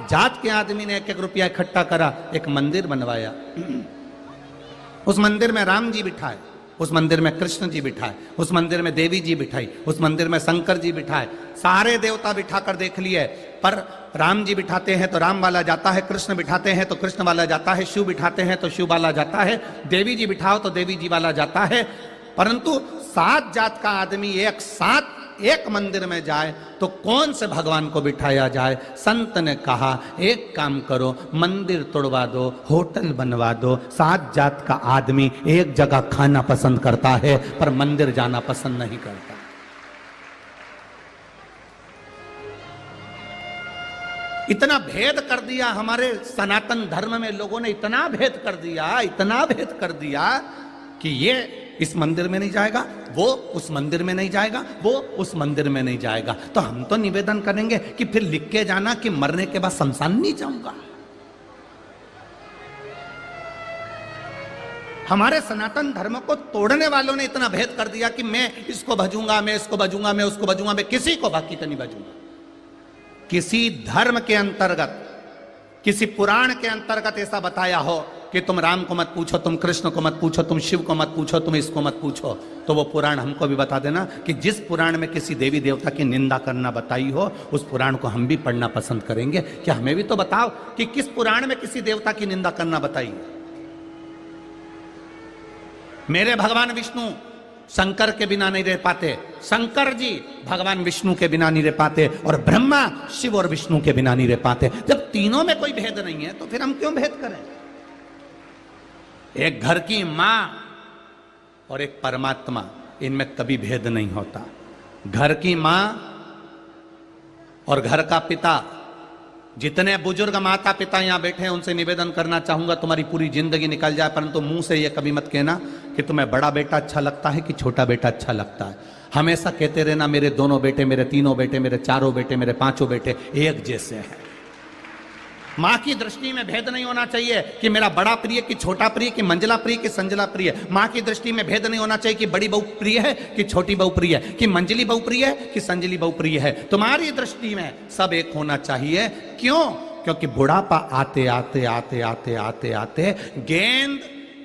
जात के आदमी ने 1-1 रुपया इकट्ठा करा, एक मंदिर बनवाया। उस मंदिर में राम जी बिठाए, उस मंदिर में कृष्ण जी बिठाए, उस मंदिर में देवी जी बिठाई, उस मंदिर में शंकर जी बिठाए, सारे देवता बिठाकर देख लिए, पर राम जी बिठाते हैं तो राम वाला जाता है, कृष्ण बिठाते हैं तो कृष्ण वाला जाता है, शिव बिठाते हैं तो शिव वाला जाता है, देवी जी बिठाओ तो देवी जी वाला जाता है। परंतु 7 जात का आदमी एक साथ एक मंदिर में जाए तो कौन से भगवान को बिठाया जाए? संत ने कहा एक काम करो, मंदिर तोड़वा दो, होटल बनवा दो। 7 जात का आदमी एक जगह खाना पसंद करता है पर मंदिर जाना पसंद नहीं करता। इतना भेद कर दिया हमारे सनातन धर्म में, लोगों ने इतना भेद कर दिया, इतना भेद कर दिया कि ये इस मंदिर में नहीं जाएगा, वो उस मंदिर में नहीं जाएगा, वो उस मंदिर में नहीं जाएगा। तो हम तो निवेदन करेंगे कि फिर लिख के जाना कि मरने के बाद शमशान नहीं जाऊंगा। हमारे सनातन धर्म को तोड़ने वालों ने इतना भेद कर दिया कि मैं इसको भजूंगा, मैं इसको भजूंगा, मैं उसको भजूंगा, मैं किसी को बाकी तो नहीं भजूंगा। किसी धर्म के अंतर्गत, किसी पुराण के अंतर्गत ऐसा बताया हो कि तुम राम को मत पूछो, तुम कृष्ण को मत पूछो, तुम शिव को मत पूछो, तुम इसको मत पूछो, तो वो पुराण हमको भी बता देना कि जिस पुराण में किसी देवी देवता की निंदा करना बताई हो उस पुराण को हम भी पढ़ना पसंद करेंगे। क्या हमें भी तो बताओ कि किस पुराण में किसी देवता की निंदा करना बताई। मेरे भगवान विष्णु शंकर के बिना नहीं रह पाते, शंकर जी भगवान विष्णु के बिना नहीं रह पाते, और ब्रह्मा शिव और विष्णु के बिना नहीं रह पाते। जब तीनों में कोई भेद नहीं है तो फिर हम क्यों भेद करें? एक घर की मां और एक परमात्मा, इनमें कभी भेद नहीं होता। घर की मां और घर का पिता, जितने बुजुर्ग माता पिता यहां बैठे हैं उनसे निवेदन करना चाहूंगा तुम्हारी पूरी जिंदगी निकल जाए परंतु मुंह से यह कभी मत कहना कि तुम्हें बड़ा बेटा अच्छा लगता है कि छोटा बेटा अच्छा लगता है। हमेशा कहते रहना मेरे दोनों बेटे, मेरे तीनों बेटे, मेरे चारों बेटे, मेरे पांचों बेटे एक जैसे हैं। मां की दृष्टि में भेद नहीं होना चाहिए कि मेरा बड़ा प्रिय कि छोटा प्रिय, कि मंजला प्रिय कि संजला प्रिय। मां की दृष्टि में भेद नहीं होना चाहिए कि बड़ी बहू प्रिय है कि छोटी बहू प्रिय है, कि मंजली बहू प्रिय है कि संजली बहू प्रिय है। तुम्हारी दृष्टि में सब एक होना चाहिए। क्यों? क्योंकि बुढ़ापा आते आते आते आते आते आते गेंद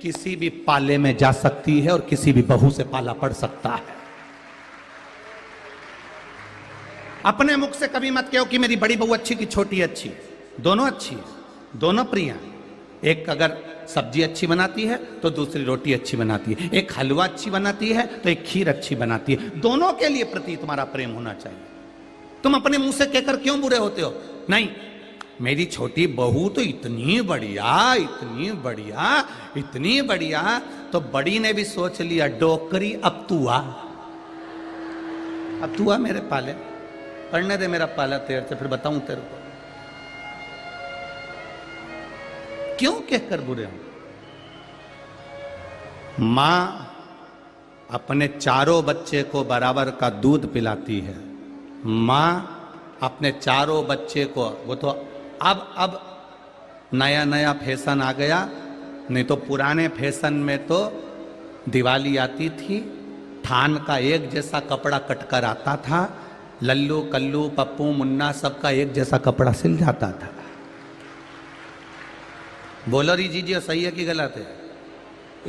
किसी भी पाले में जा सकती है और किसी भी बहू से पाला पड़ सकता है। अपने मुख से कभी मत कहो कि मेरी बड़ी बहू अच्छी कि छोटी अच्छी। दोनों अच्छी है, दोनों प्रिय हैं। एक अगर सब्जी अच्छी बनाती है तो दूसरी रोटी अच्छी बनाती है, एक हलवा अच्छी बनाती है तो एक खीर अच्छी बनाती है। दोनों के लिए प्रति तुम्हारा प्रेम होना चाहिए। तुम अपने मुंह से कहकर क्यों बुरे होते हो? नहीं, मेरी छोटी बहू तो इतनी बढ़िया, इतनी बढ़िया, इतनी बढ़िया, तो बड़ी ने भी सोच लिया डोकरी अब तू आ, अब तू आ मेरे पाले, पढ़ने दे मेरा पाला तेरे से, फिर बताऊं तेरे को। क्यों कहकर बुरे हो? मां अपने चारों बच्चे को बराबर का दूध पिलाती है। मां अपने चारों बच्चे को, वो तो अब नया नया फैशन आ गया, नहीं तो पुराने फैशन में तो दिवाली आती थी, थान का एक जैसा कपड़ा कटकर आता था, लल्लू कल्लू पप्पू मुन्ना सबका एक जैसा कपड़ा सिल जाता था। बोलो रीजिए सही है कि गलत है?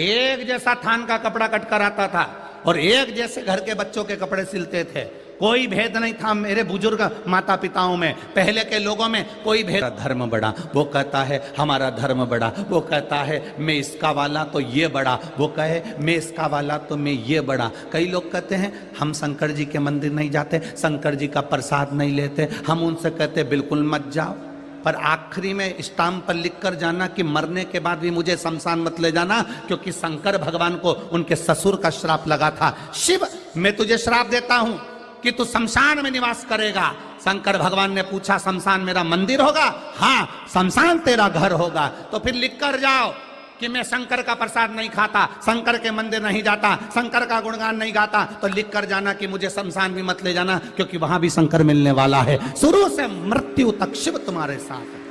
एक जैसा थान का कपड़ा कटकर आता था और एक जैसे घर के बच्चों के कपड़े सिलते थे। कोई भेद नहीं था मेरे बुजुर्ग माता पिताओं में, पहले के लोगों में कोई भेद। धर्म बड़ा, वो कहता है हमारा धर्म बड़ा, वो कहता है मैं इसका वाला तो ये बड़ा, वो कहे मैं इसका वाला तो मैं ये बड़ा। कई लोग कहते हैं हम शंकर जी के मंदिर नहीं जाते, शंकर जी का प्रसाद नहीं लेते। हम उनसे कहते बिल्कुल मत जाओ, पर आखिरी में स्टाम्प पर लिख कर जाना कि मरने के बाद भी मुझे शमशान मत ले जाना, क्योंकि शंकर भगवान को उनके ससुर का श्राप लगा था। शिव, मैं तुझे श्राप देता हूं कि तू शमशान में निवास करेगा। शंकर भगवान ने पूछा शमशान मेरा मंदिर होगा? हाँ, शमशान तेरा घर होगा। तो फिर लिख कर जाओ कि मैं शंकर का प्रसाद नहीं खाता, शंकर के मंदिर नहीं जाता, शंकर का गुणगान नहीं गाता। तो लिख कर जाना कि मुझे शमशान भी मत ले जाना, क्योंकि वहां भी शंकर मिलने वाला है। शुरू से मृत्यु तक शिव तुम्हारे साथ है।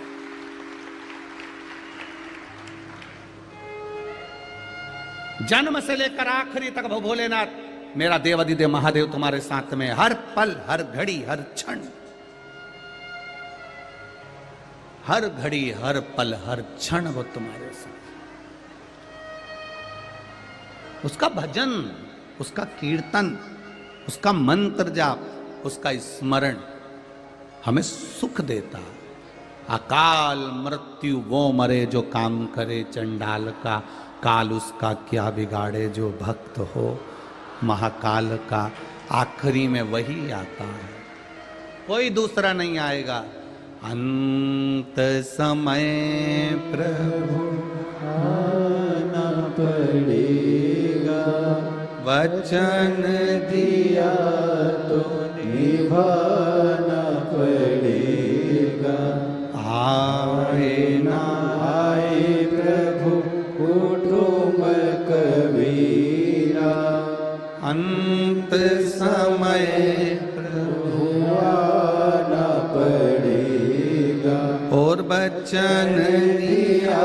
जन्म से लेकर आखिरी तक भोलेनाथ मेरा देवाधिदेव महादेव तुम्हारे साथ में, हर पल, हर घड़ी, हर क्षण। हर घड़ी, हर पल, हर क्षण वो तुम्हारे साथ। उसका भजन, उसका कीर्तन, उसका मंत्र जाप, उसका स्मरण हमें सुख देता। अकाल मृत्यु वो मरे जो काम करे चंडाल का, काल उसका क्या बिगाड़े जो भक्त हो महाकाल का। आखिरी में वही आता है, कोई दूसरा नहीं आएगा। अंत समय प्रभु आना पड़ेगा, वचन दिया तो निभाना पड़ेगा। आए ना आए प्रभु कुटुंब कबीरा, अंत समय प्रभु आना पड़ेगा, और वचन दिया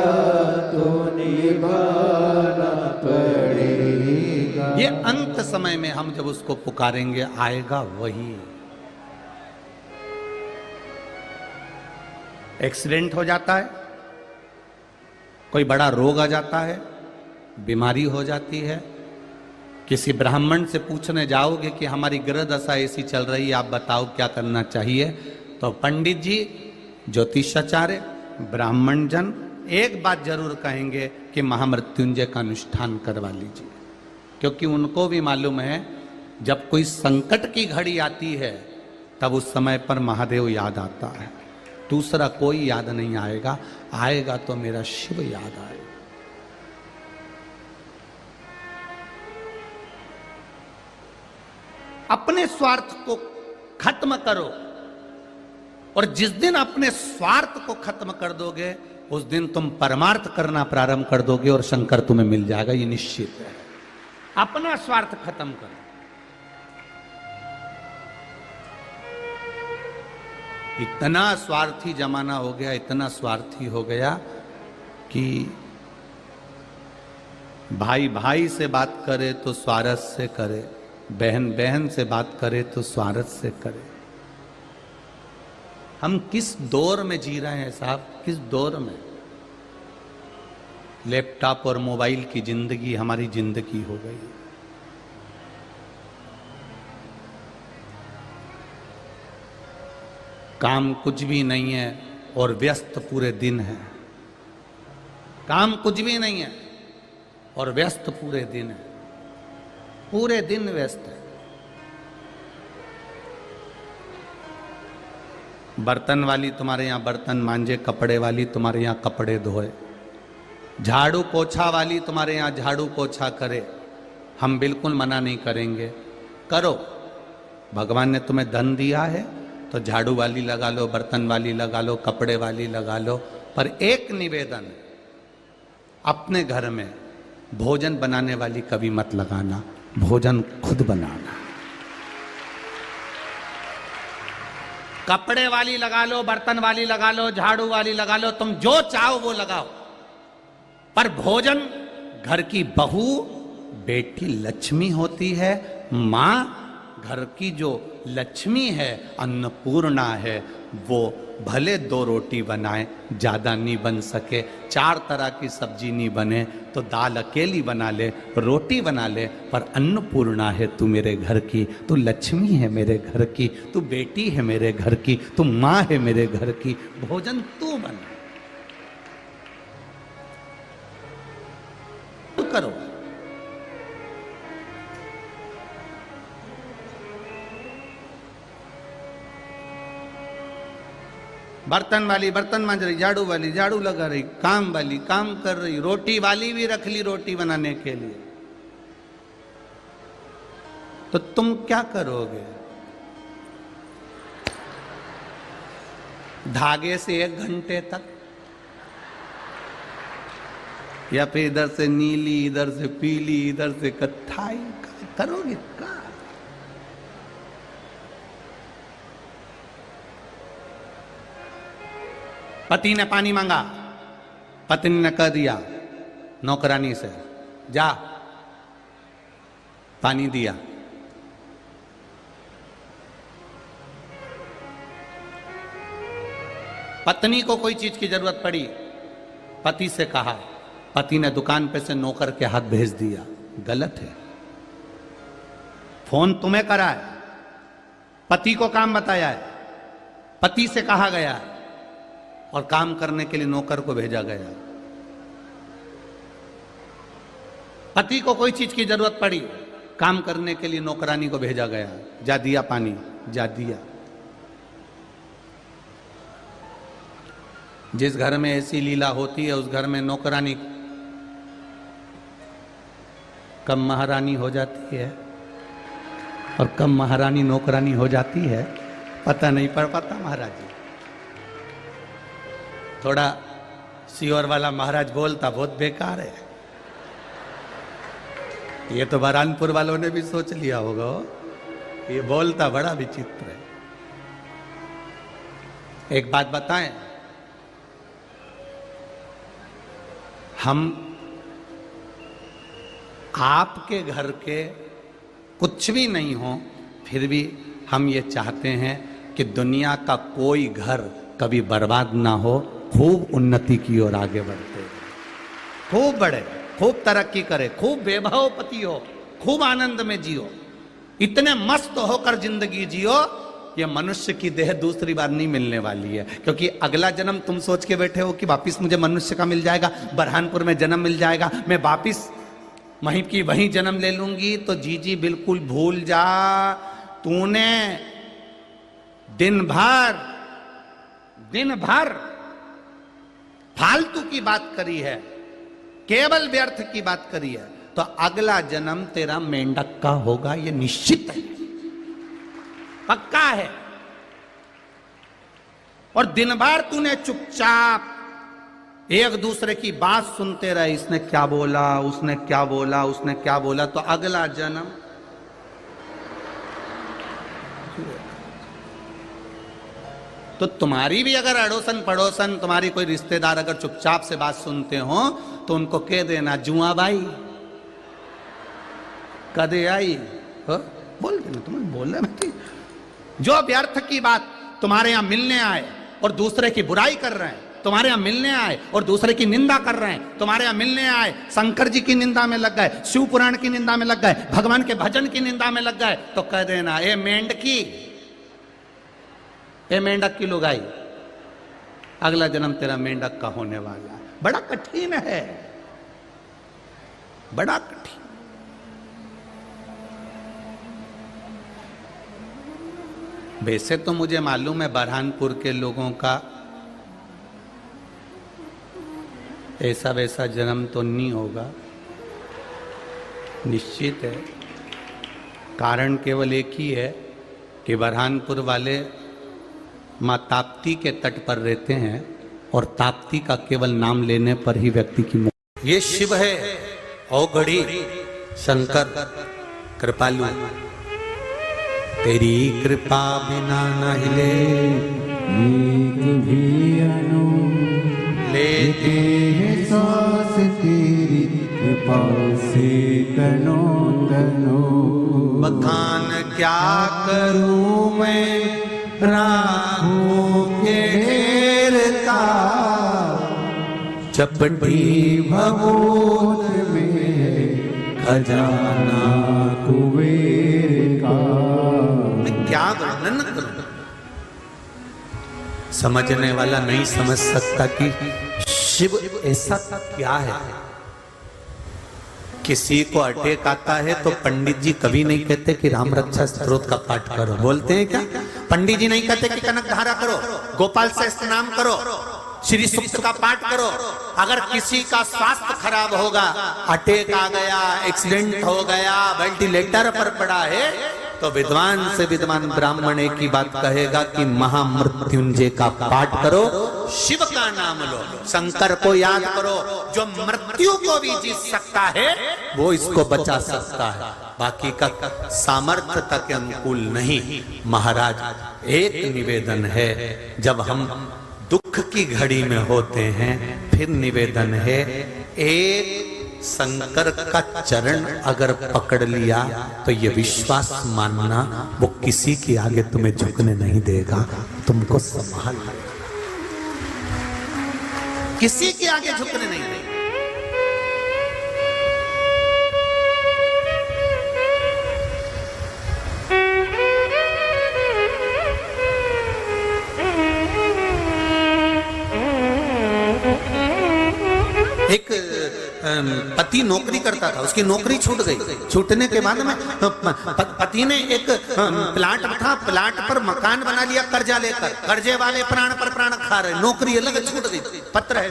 तो निभाना पड़ेगा। ये अंत समय में हम जब उसको पुकारेंगे आएगा वही। एक्सीडेंट हो जाता है, कोई बड़ा रोग आ जाता है, बीमारी हो जाती है, किसी ब्राह्मण से पूछने जाओगे कि हमारी ग्रह दशा ऐसी चल रही है, आप बताओ क्या करना चाहिए, तो पंडित जी, ज्योतिषाचार्य, ब्राह्मण जन एक बात जरूर कहेंगे कि महामृत्युंजय का अनुष्ठान करवा लीजिए, क्योंकि उनको भी मालूम है जब कोई संकट की घड़ी आती है तब उस समय पर महादेव याद आता है, दूसरा कोई याद नहीं आएगा। आएगा तो मेरा शिव याद आएगा। अपने स्वार्थ को खत्म करो, और जिस दिन अपने स्वार्थ को खत्म कर दोगे उस दिन तुम परमार्थ करना प्रारंभ कर दोगे और शंकर तुम्हें मिल जाएगा, ये निश्चित है। अपना स्वार्थ खत्म करो। इतना स्वार्थी जमाना हो गया, इतना स्वार्थी हो गया कि भाई भाई से बात करे तो स्वार्थ से करे, बहन बहन से बात करे तो स्वार्थ से करे। हम किस दौर में जी रहे हैं साहब, किस दौर में? लैपटॉप और मोबाइल की जिंदगी हमारी जिंदगी हो गई। काम कुछ भी नहीं है और व्यस्त पूरे दिन है। काम कुछ भी नहीं है और व्यस्त पूरे दिन है, पूरे दिन व्यस्त है। बर्तन वाली तुम्हारे यहाँ बर्तन मांजे, कपड़े वाली तुम्हारे यहाँ कपड़े धोए, झाड़ू पोछा वाली तुम्हारे यहाँ झाड़ू पोछा करे। हम बिल्कुल मना नहीं करेंगे, करो। भगवान ने तुम्हें धन दिया है तो झाड़ू वाली लगा लो, बर्तन वाली लगा लो, कपड़े वाली लगा लो। पर एक निवेदन, अपने घर में भोजन बनाने वाली कभी मत लगाना, भोजन खुद बनाना। कपड़े वाली लगा लो, बर्तन वाली लगा लो, झाड़ू वाली लगा लो, तुम जो चाहो वो लगाओ, पर भोजन घर की बहू, बेटी लक्ष्मी होती है। माँ घर की जो लक्ष्मी है, अन्नपूर्णा है, वो भले 2 रोटी बनाए, ज़्यादा नहीं बन सके, 4 तरह की सब्जी नहीं बने तो दाल अकेली बना ले, रोटी बना ले, पर अन्नपूर्णा है तू मेरे घर की, तू लक्ष्मी है मेरे घर की, तू बेटी है मेरे घर की, तू माँ है मेरे घर की, भोजन तू बना, तू करो। बर्तन वाली बर्तन मांज रही, झाड़ू वाली झाड़ू लगा रही, काम वाली काम कर रही, रोटी वाली भी रख ली रोटी बनाने के लिए। तो तुम क्या करोगे? धागे से 1 घंटे तक, या फिर इधर से नीली, इधर से पीली, इधर से कत्थाई करोगे क्या? पति ने पानी मांगा, पत्नी ने कह दिया नौकरानी से, जा पानी दिया। पत्नी को कोई चीज की जरूरत पड़ी, पति से कहा, पति ने दुकान पे से नौकर के हाथ भेज दिया, गलत है। फोन तुम्हें करा है, पति को काम बताया है, पति से कहा गया है और काम करने के लिए नौकर को भेजा गया। पति को कोई चीज की जरूरत पड़ी, काम करने के लिए नौकरानी को भेजा गया, जा दिया पानी, जा दिया। जिस घर में ऐसी लीला होती है उस घर में नौकरानी कब महारानी हो जाती है और कब महारानी नौकरानी हो जाती है पता नहीं पड़ पाता। महाराज जी थोड़ा सीवर वाला महाराज बोलता बहुत बेकार है, ये तो बरहानपुर वालों ने भी सोच लिया होगा, ये बोलता बड़ा विचित्र है। एक बात बताएं, हम आपके घर के कुछ भी नहीं हो फिर भी हम ये चाहते हैं कि दुनिया का कोई घर कभी बर्बाद ना हो, खूब उन्नति की ओर आगे बढ़ते, खूब बढ़े, खूब तरक्की करे, खूब वैभवपति हो, खूब आनंद में जियो, इतने मस्त होकर जिंदगी जियो। ये मनुष्य की देह दूसरी बार नहीं मिलने वाली है, क्योंकि अगला जन्म तुम सोच के बैठे हो कि वापिस मुझे मनुष्य का मिल जाएगा, बरहानपुर में जन्म मिल जाएगा, मैं वापिस वहीं की वहीं जन्म ले लूंगी। तो जी बिल्कुल भूल जा, तूने दिन भर फालतू की बात करी है, केवल व्यर्थ की बात करी है, तो अगला जन्म तेरा मेंढक का होगा, ये निश्चित है, पक्का है। और दिन भर तूने चुपचाप एक दूसरे की बात सुनते रहे, इसने क्या बोला, उसने क्या बोला, उसने क्या बोला, तो अगला जन्म तो तुम्हारी भी अगर अड़ोसन पड़ोसन तुम्हारी कोई रिश्तेदार अगर चुपचाप से बात सुनते हो तो उनको कह देना, जुआ बाई कदे आई हो? बोल देना, तुम्हें बोलना मत। जो व्यर्थ की बात तुम्हारे यहां मिलने आए और दूसरे की बुराई कर रहे हैं, तुम्हारे यहां मिलने आए और दूसरे की निंदा कर रहे हैं, तुम्हारे यहां मिलने आए शंकर जी की निंदा में लग गए, शिव पुराण की निंदा में लग गए, भगवान के भजन की निंदा में लग गए, तो कह देना, ए मेंढकी, ए मेंढक की लुगाई, अगला जन्म तेरा मेंढक का होने वाला है। बड़ा कठिन है, बड़ा कठिन। वैसे तो मुझे मालूम है बरहानपुर के लोगों का ऐसा वैसा जन्म तो नहीं होगा, निश्चित है। कारण केवल एक ही है कि बरहानपुर वाले माँ ताप्ती के तट पर रहते हैं और ताप्ती का केवल नाम लेने पर ही व्यक्ति की मौत। ये शिव है औघड़ी शंकर कृपालु, तेरी कृपा बिना न हिले एक भी अनु, लेते हैं सांस तेरी कृपा से तनो तनो। बखान क्या करूं मैं राहों के ढेर का, चपटी भगोत में खजाना कुबेर का। मैं क्या वर्णन करूं, समझने वाला नहीं समझ सकता कि शिव ऐसा क्या है। किसी को अटैक आता है तो पंडित जी कभी नहीं कहते कि राम रक्षा स्तोत्र का पाठ करो, बोलते हैं क्या? पंडित जी नहीं कहते कि कनक धारा करो, गोपाल से स्नान करो, श्री सूक्त का पाठ करो। अगर किसी का स्वास्थ्य खराब होगा, अटैक आ गया, एक्सीडेंट हो गया, वेंटिलेटर पर पड़ा है, तो विद्वान से विद्वान ब्राह्मण एक ही बात कहेगा कि महामृत्युंजय का पाठ करो, शिव का नाम लो, शंकर को याद करो। जो मृत्यु को भी जीत सकता है वो इसको बचा सकता है, बाकी का सामर्थ्यता के अनुकूल नहीं। महाराज एक निवेदन है, जब हम दुख की घड़ी में होते हैं फिर निवेदन है, एक शंकर का चरण अगर पकड़ लिया तो ये विश्वास मानना वो किसी के आगे तुम्हें झुकने नहीं देगा, तुमको संभाल। किसी के आगे झुकने नहीं देंगे। एक पति नौकरी करता था, उसकी नौकरी छूट गई। छूटने के बाद में पति ने एक प्लाट था, प्लाट पर मकान बना लिया कर्जा लेकर। कर्जे वाले प्राण पर प्राण खा रहे, नौकरी अलग छूट गई। पत्र है,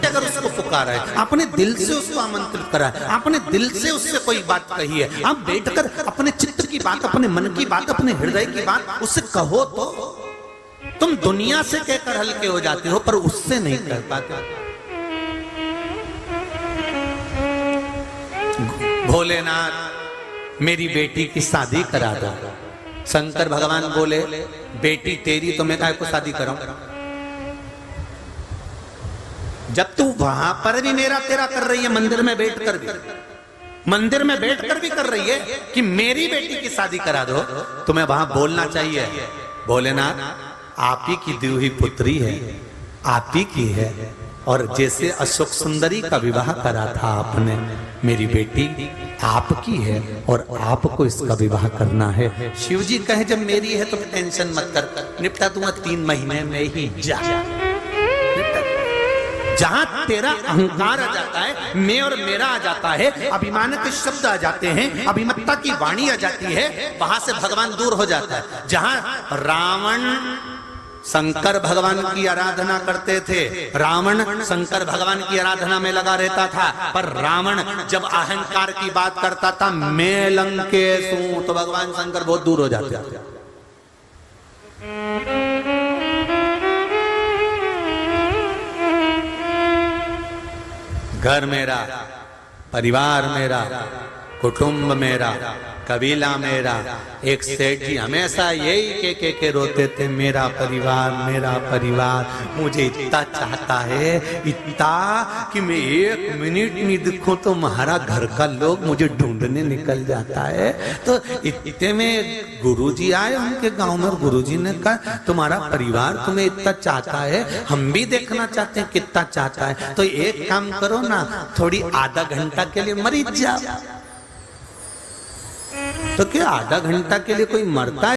अगर उसको पुकारा है, अपने दिल से उसको आमंत्रित करा है, अपने दिल से उससे कोई बात कही है, आप बैठकर अपने चित्त की बात, अपने मन की बात, अपने हृदय की बात उससे कहो तो तुम दुनिया से कहकर हल्के हो जाते हो, पर उससे नहीं कह पाते। भोलेनाथ मेरी बेटी की शादी करा दो। शंकर भगवान बोले बेटी तेरी तो मैं काहे को शादी कराऊं? जब तू वहां पर भी मेरा तेरा कर रही है, मंदिर में बैठकर भी, मंदिर में बैठकर भी कर रही है कि मेरी बेटी की शादी करा दो, तुम्हें वहां बोलना चाहिए भोलेनाथ आप ही की दी हुई पुत्री है, आप ही की है। और जैसे अशोक सुंदरी का विवाह करा था आपने, मेरी बेटी आपकी है और आपको इसका विवाह करना है। शिव जी कहे जब मेरी है तो टेंशन मत कर, निपटा दूंगा 3 महीने में ही। जा जहां तेरा अहंकार आ जाता है, मैं और मेरा आ जाता है, अभिमान के शब्द आ जाते हैं, अभिमत्ता की वाणी आ जाती है, वहां से भगवान दूर हो जाता है। जहां रावण शंकर भगवान की आराधना करते थे, रावण शंकर भगवान की आराधना में लगा रहता था, पर रावण जब अहंकार की बात करता था, मैं लंकेश हूं, तो भगवान शंकर बहुत दूर हो जाते थे। घर मेरा, परिवार मेरा, कुटुंब मेरा, कबीला मेरा। एक सेठ जी हमेशा यही के रोते थे, मेरा परिवार मुझे इतना चाहता है, इतना कि मैं 1 मिनट नहीं दिखूं तो हमारा घर का लोग मुझे ढूंढने निकल जाता है। तो इतने में गुरुजी आए उनके गांव में, गुरुजी ने कहा तुम्हारा परिवार तुम्हें इतना चाहता है, हम भी देखना चाहते हैं कितना चाहता है, तो एक काम करो ना, थोड़ी आधा घंटा के लिए मर जाओ। तो क्या आधा घंटा के लिए कोई मरता है?